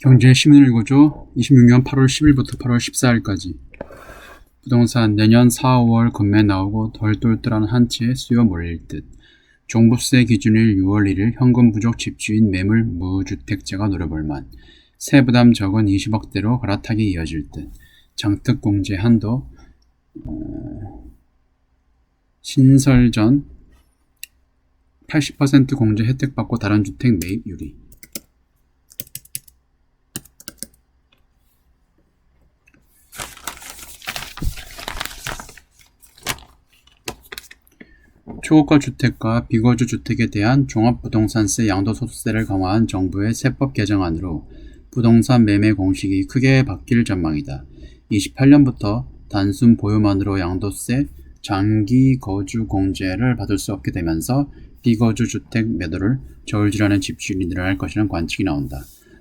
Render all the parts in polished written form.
경제 신문을 읽어줘. 26년 8월 10일부터 8월 14일까지. 부동산 내년 4, 5월 건매 나오고 덜 똘똘한 한 채에 수요 몰릴 듯. 종부세 기준일 6월 1일 현금 부족 집주인 매물 무주택자가 노려볼만. 세부담 적은 20억대로 갈아타기 이어질 듯. 장특 공제 한도 신설 전 80% 공제 혜택 받고 다른 주택 매입 유리. 초고가 주택과 비거주 주택에 대한 종합부동산세 양도소득세를 강화한 정부의 세법 개정안으로 부동산 매매 공식이 크게 바뀔 전망이다. 28년부터 단순 보유만으로 양도세, 장기 거주 공제를 받을 수 없게 되면서 비거주 주택 매도를 저울질하는 집주인이 늘어날 것이라는 관측이 나온다.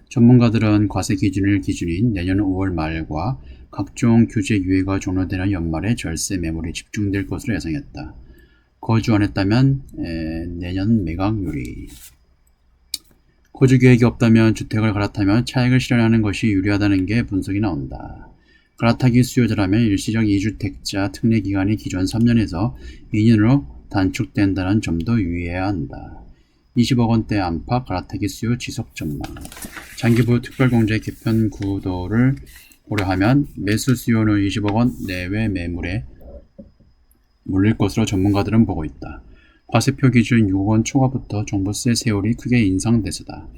전문가들은 과세 기준인 내년 5월 말과 각종 규제 유예가 종료되는 연말에 절세 매물이 집중될 것으로 예상했다. 거주 안 했다면 내년 매각률이. 거주 계획이 없다면 주택을 갈아타며 차익을 실현하는 것이 유리하다는 게 분석이 나온다. 갈아타기 수요자라면 일시적 2주택자 특례 기간이 기존 3년에서 2년으로 단축된다는 점도 유의해야 한다. 20억 원대 안팎 갈아타기 수요 지속 전망. 장기보유 특별공제 개편 구도를 고려하면 매수 수요는 20억 원 내외 매물에 몰릴 것으로 전문가들은 보고 있다. 과세표 기준 6억 원 초과부터 종부세 세율이 크게 인상돼서다.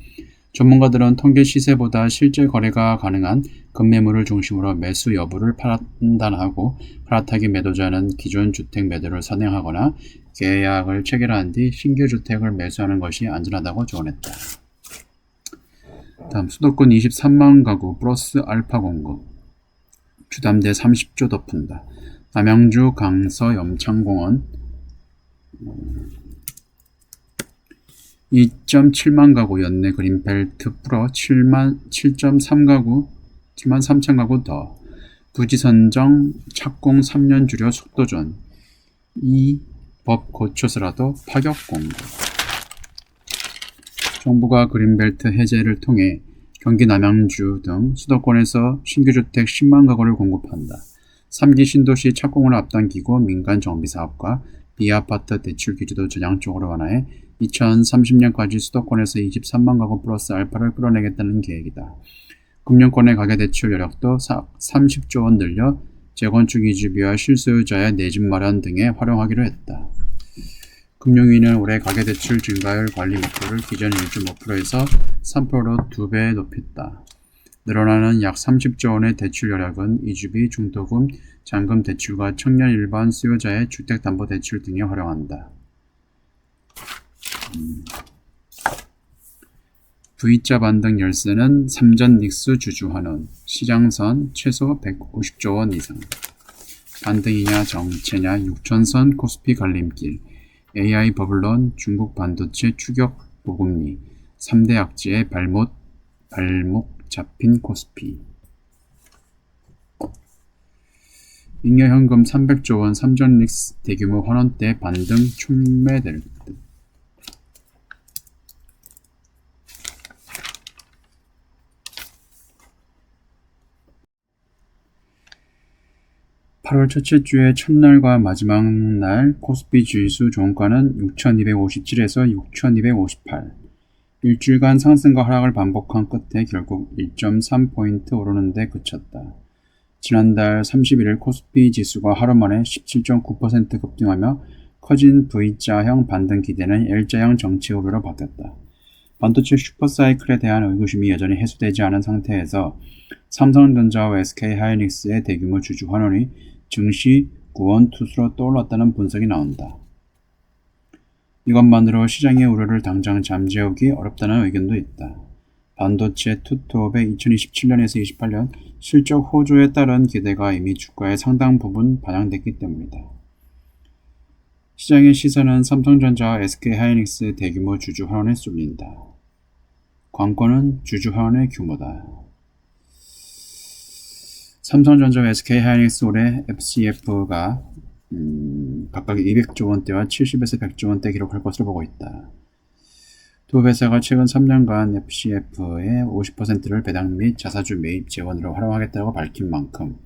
전문가들은 통계 시세보다 실제 거래가 가능한 급매물을 중심으로 매수 여부를 판단하고 갈아타기 매도자는 기존 주택 매도를 선행하거나 계약을 체결한 뒤 신규 주택을 매수하는 것이 안전하다고 조언했다. 다음 수도권 23만 가구 플러스 알파 공급. 주담대 30조 더 푼다. 남양주 강서 염창공원 2.7만 가구 연내 그린벨트 풀어 7.3 가구 7만 3천 가구 더. 부지 선정 착공 3년 줄여 속도전. 이 법 고쳐서라도 파격 공급. 정부가 그린벨트 해제를 통해 경기 남양주 등 수도권에서 신규주택 10만 가구를 공급한다. 3기 신도시 착공을 앞당기고 민간 정비사업과 비아파트 대출 규제도 전향적으로 완화해 2030년까지 수도권에서 23만 가구 플러스 알파를 끌어내겠다는 계획이다. 금융권의 가계대출 여력도 30조 원 늘려 재건축 이주비와 실소유자의 내집 마련 등에 활용하기로 했다. 금융위는 올해 가계대출 증가율 관리 목표를 기존 1.5%에서 3%로 2배 높였다. 늘어나는 약 30조 원의 대출 여력은 이주비, 중도금, 잔금 대출과 청년 일반 수요자의 주택담보대출 등에 활용한다. V자 반등 열세는 삼전 닉스 주주환원, 시장선 최소 150조 원 이상. 반등이냐 정체냐 6천선 코스피 갈림길. AI 버블론 중국 반도체 추격 보금리. 3대 악재의 발목 잡힌 코스피. 잉여 현금 300조 원 삼전 닉스 대규모 환원대 반등 촉매될 듯. (8월) 첫째 주의 첫날과 마지막 날 코스피 지수 종가는 6257에서 6258. 일주일간 상승과 하락을 반복한 끝에 결국 1.3포인트 오르는 데 그쳤다. 지난달 31일 코스피 지수가 하루 만에 17.9% 급등하며 커진 V자형 반등 기대는 L자형 정체 우려로 바뀌었다. 반도체 슈퍼사이클에 대한 의구심이 여전히 해소되지 않은 상태에서 삼성전자와 SK하이닉스의 대규모 주주 환원이 증시 구원투수로 떠올랐다는 분석이 나온다. 이것만으로 시장의 우려를 당장 잠재우기 어렵다는 의견도 있다. 반도체 투톱의 2027년에서 28년 실적 호조에 따른 기대가 이미 주가의 상당 부분 반영됐기 때문이다. 시장의 시선은 삼성전자와 SK하이닉스의 대규모 주주 환원에 쏠린다. 관건은 주주 환원의 규모다. 삼성전자와 SK하이닉스 올해 FCF가 각각 200조 원대와 70에서 100조 원대 기록할 것으로 보고 있다. 두 회사가 최근 3년간 FCF의 50%를 배당 및 자사주 매입 재원으로 활용하겠다고 밝힌 만큼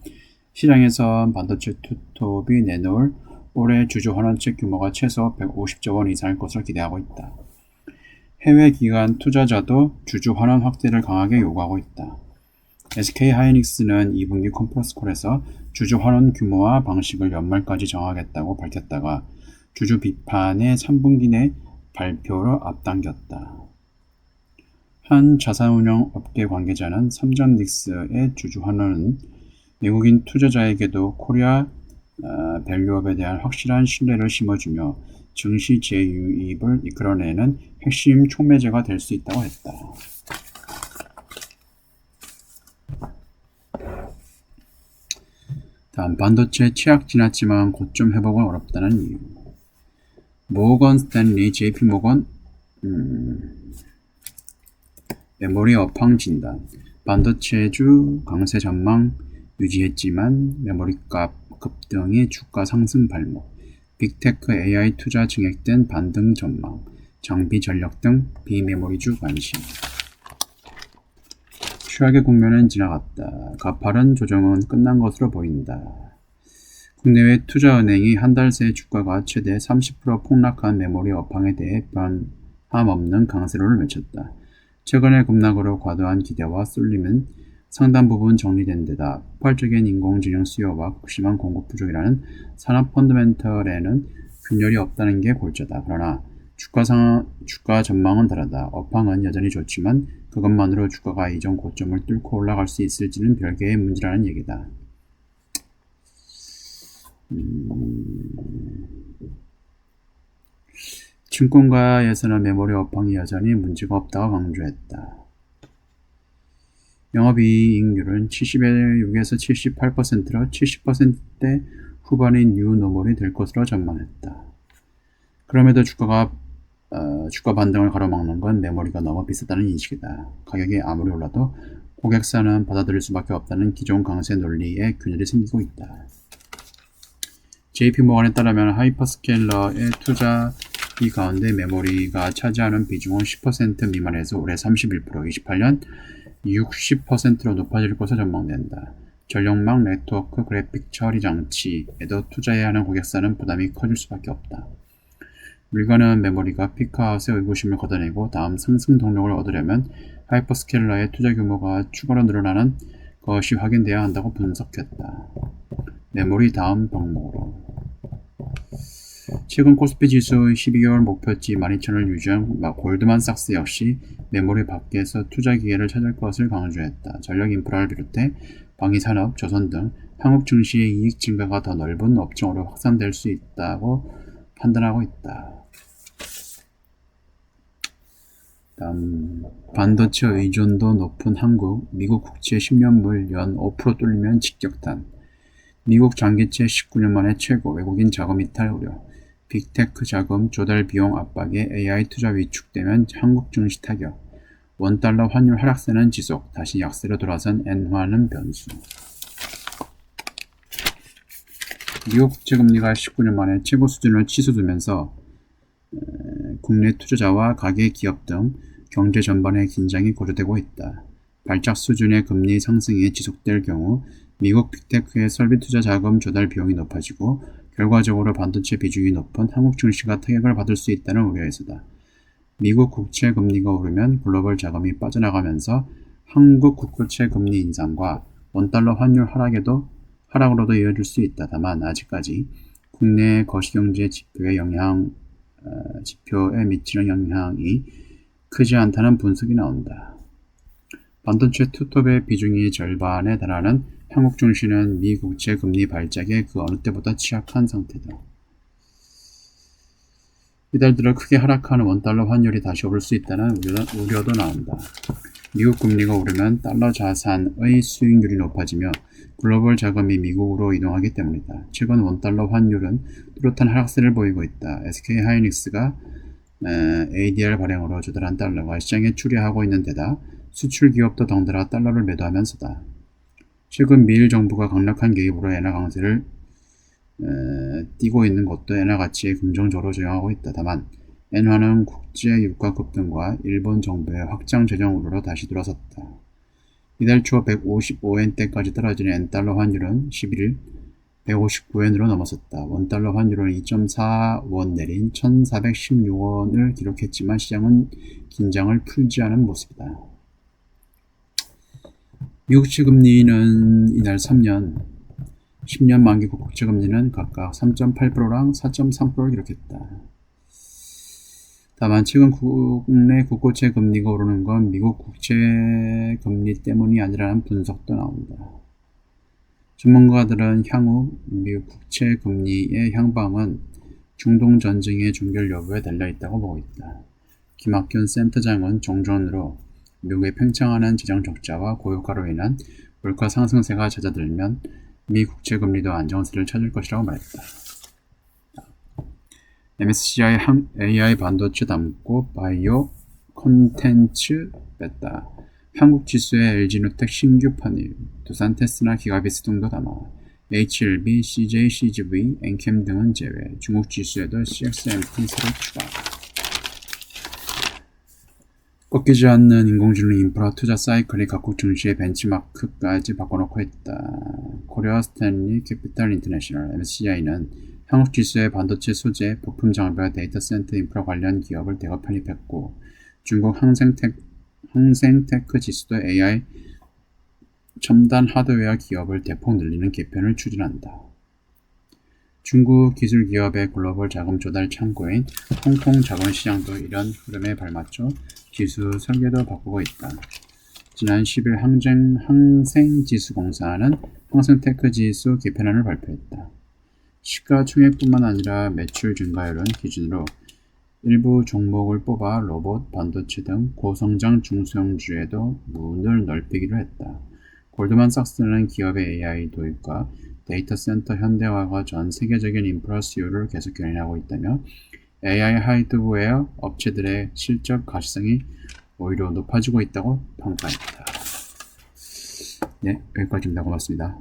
시장에선 반도체 투톱이 내놓을 올해 주주 환원책 규모가 최소 150조 원 이상일 것으로 기대하고 있다. 해외 기관 투자자도 주주 환원 확대를 강하게 요구하고 있다. SK하이닉스는 2분기 컨퍼런스콜에서 주주 환원 규모와 방식을 연말까지 정하겠다고 밝혔다가 주주 비판의 3분기 내 발표로 앞당겼다. 한 자산운용 업계 관계자는 삼성닉스의 주주 환원은 외국인 투자자에게도 코리아 밸류업에 대한 확실한 신뢰를 심어주며 증시 재유입을 이끌어내는 핵심 촉매제가 될 수 있다고 했다. 다음, 반도체 취약 지났지만 고점 회복은 어렵다는 이유. 모건 스탠리 JP 모건 메모리 업황 진단. 반도체주 강세 전망 유지했지만 메모리값 급등이 주가 상승 발목. 빅테크 AI 투자 증액된 반등 전망. 장비 전력 등 비메모리주 관심. 최악의 국면은 지나갔다. 가파른 조정은 끝난 것으로 보인다. 국내외 투자은행이 한 달 새 주가가 최대 30% 폭락한 메모리 업황에 대해 변함없는 강세론을 외쳤다. 최근의 급락으로 과도한 기대와 쏠림은 상당 부분 정리된 데다 폭발적인 인공지능 수요와 극심한 공급 부족이라는 산업 펀더멘털에는 균열이 없다는 게 골자다. 그러나 주가 전망은 다르다. 업황은 여전히 좋지만 그것만으로 주가가 이전 고점을 뚫고 올라갈 수 있을지는 별개의 문제라는 얘기다. 증권가에서는 메모리 업황이 여전히 문제가 없다고 강조했다. 영업이익률은 76에서 78%로 70%대 후반인 뉴노멀이 될 것으로 전망했다. 그럼에도 주가 반등을 가로막는 건 메모리가 너무 비싸다는 인식이다. 가격이 아무리 올라도 고객사는 받아들일 수밖에 없다는 기존 강세 논리에 균열이 생기고 있다. JP모건에 따르면 하이퍼스케일러의 투자비 가운데 메모리가 차지하는 비중은 10% 미만에서 올해 31%, 28년 60%로 높아질 것으로 전망된다. 전력망, 네트워크, 그래픽 처리 장치에도 투자해야 하는 고객사는 부담이 커질 수밖에 없다. 물건은 메모리가 피크아웃의 의구심을 걷어내고 다음 상승 동력을 얻으려면 하이퍼스케일러의 투자 규모가 추가로 늘어나는 것이 확인돼야 한다고 분석했다. 메모리 다음 덕목으로. 최근 코스피 지수 12개월 목표치 12,000을 유지한 골드만삭스 역시 메모리 밖에서 투자 기회를 찾을 것을 강조했다. 전력 인프라를 비롯해 방위산업, 조선 등 한국 증시의 이익 증가가 더 넓은 업종으로 확산될 수 있다고 판단하고 있다. 다음, 반도체 의존도 높은 한국, 미국 국채 10년물 연 5% 뚫리면 직격탄. 미국 장기채 19년 만에 최고, 외국인 자금 이탈 우려. 빅테크 자금 조달 비용 압박에 AI 투자 위축되면 한국 증시 타격. 원달러 환율 하락세는 지속, 다시 약세로 돌아선 엔화는 변수. 미국 국채금리가 19년 만에 최고 수준을 치솟으면서 국내 투자자와 가계 기업 등 경제 전반의 긴장이 고조되고 있다. 발작 수준의 금리 상승이 지속될 경우 미국 빅테크의 설비 투자 자금 조달 비용이 높아지고 결과적으로 반도체 비중이 높은 한국 증시가 타격을 받을 수 있다는 우려에서다. 미국 국채 금리가 오르면 글로벌 자금이 빠져나가면서 한국 국채 금리 인상과 원달러 환율 하락으로도 이어질 수 있다. 다만 아직까지 국내 거시경제 지표에 미치는 영향이 크지 않다는 분석이 나온다. 반도체 투톱의 비중이 절반에 달하는 한국 증시는 미 국채 금리 발작에 그 어느 때보다 취약한 상태다. 이달 들어 크게 하락하는 원달러 환율이 다시 오를 수 있다는 우려도 나온다. 미국 금리가 오르면 달러 자산의 수익률이 높아지며 글로벌 자금이 미국으로 이동하기 때문이다. 최근 원달러 환율은 뚜렷한 하락세를 보이고 있다. SK하이닉스가 ADR 발행으로 조달한 달러가 시장에 출하하고 있는 데다 수출 기업도 덩달아 달러를 매도하면서다. 최근 미일 정부가 강력한 개입으로 엔화 강세를 띄고 있는 것도 엔화 가치에 긍정적으로 작용하고 있다. 다만 엔화는 국제 유가 급등과 일본 정부의 확장 재정 우려로 다시 들어섰다. 이달 초 155엔대까지 떨어진 엔달러 환율은 11일 159엔으로 넘어섰다. 원달러 환율은 2.4원 내린 1416원을 기록했지만 시장은 긴장을 풀지 않은 모습이다. 미국채 금리는 이날 3년, 10년 만기 국채 금리는 각각 3.8%랑 4.3%를 기록했다. 다만 최근 국내 국고채 금리가 오르는 건 미국 국채 금리 때문이 아니라는 분석도 나온다. 전문가들은 향후 미국 국채 금리의 향방은 중동 전쟁의 종결 여부에 달려있다고 보고 있다. 김학균 센터장은 종전으로 미국의 팽창하는 재정 적자와 고유가로 인한 물가 상승세가 잦아들면 미 국채 금리도 안정세를 찾을 것이라고 말했다. MSCI AI 반도체 담고 바이오 콘텐츠 뺐다. 한국 지수에 LG누텍 신규 판일, 두산 테스나 기가비스 등도 담아 HLB, CJ, CGV, 엔캠 등은 제외. 중국 지수에도 CXMT 새로 추가. 꺾이지 않는 인공지능 인프라 투자 사이클이 각국 증시의 벤치마크까지 바꿔놓고 있다. 코리아 스탠리 캐피탈 인터내셔널 MSCI는 한국 지수의 반도체 소재, 부품 장비와 데이터 센터 인프라 관련 기업을 대거 편입했고, 중국 항생테크 지수도 AI 첨단 하드웨어 기업을 대폭 늘리는 개편을 추진한다. 중국 기술 기업의 글로벌 자금 조달 창구인 홍콩 자본시장도 이런 흐름에 발맞춰 지수 설계도 바꾸고 있다. 지난 10일 항생지수공사는 항생테크 지수 개편안을 발표했다. 시가총액뿐만 아니라 매출 증가율은 기준으로 일부 종목을 뽑아 로봇, 반도체 등 고성장 중소형주에도 문을 넓히기로 했다. 골드만삭스는 기업의 AI 도입과 데이터 센터 현대화가 전 세계적인 인프라 수요를 계속 견인하고 있다며 AI 하드웨어 업체들의 실적 가시성이 오히려 높아지고 있다고 평가했다. 네, 여기까지입니다. 고맙습니다.